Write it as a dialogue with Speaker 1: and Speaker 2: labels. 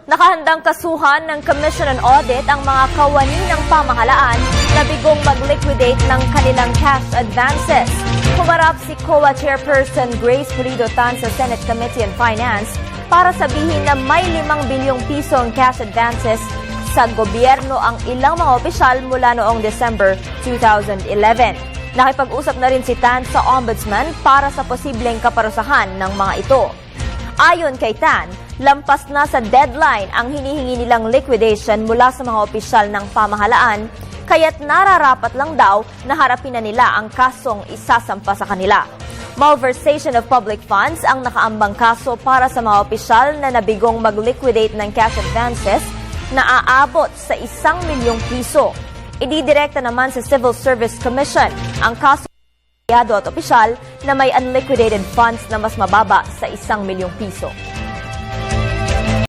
Speaker 1: Nakahandang kasuhan ng Commission on Audit ang mga kawani ng pamahalaan na bigong mag-liquidate ng kanilang cash advances. Humarap si COA Chairperson Grace Pulido Tan sa Senate Committee on Finance para sabihin na may 5 bilyong pisong cash advances sa gobyerno ang ilang mga opisyal mula noong December 2011. Nakipag-usap na rin si Tan sa Ombudsman para sa posibleng kaparusahan ng mga ito. Ayon kay Tan, lampas na sa deadline ang hinihingi nilang liquidation mula sa mga opisyal ng pamahalaan, kaya't nararapat lang daw na harapin na nila ang kasong isasampa sa kanila. Malversation of public funds ang nakaambang kaso para sa mga opisyal na nabigong mag-liquidate ng cash advances na aabot sa 1 milyong piso. Ididirekta naman sa Civil Service Commission ang kaso at opisyal na may unliquidated funds na mas mababa sa 1 milyong piso.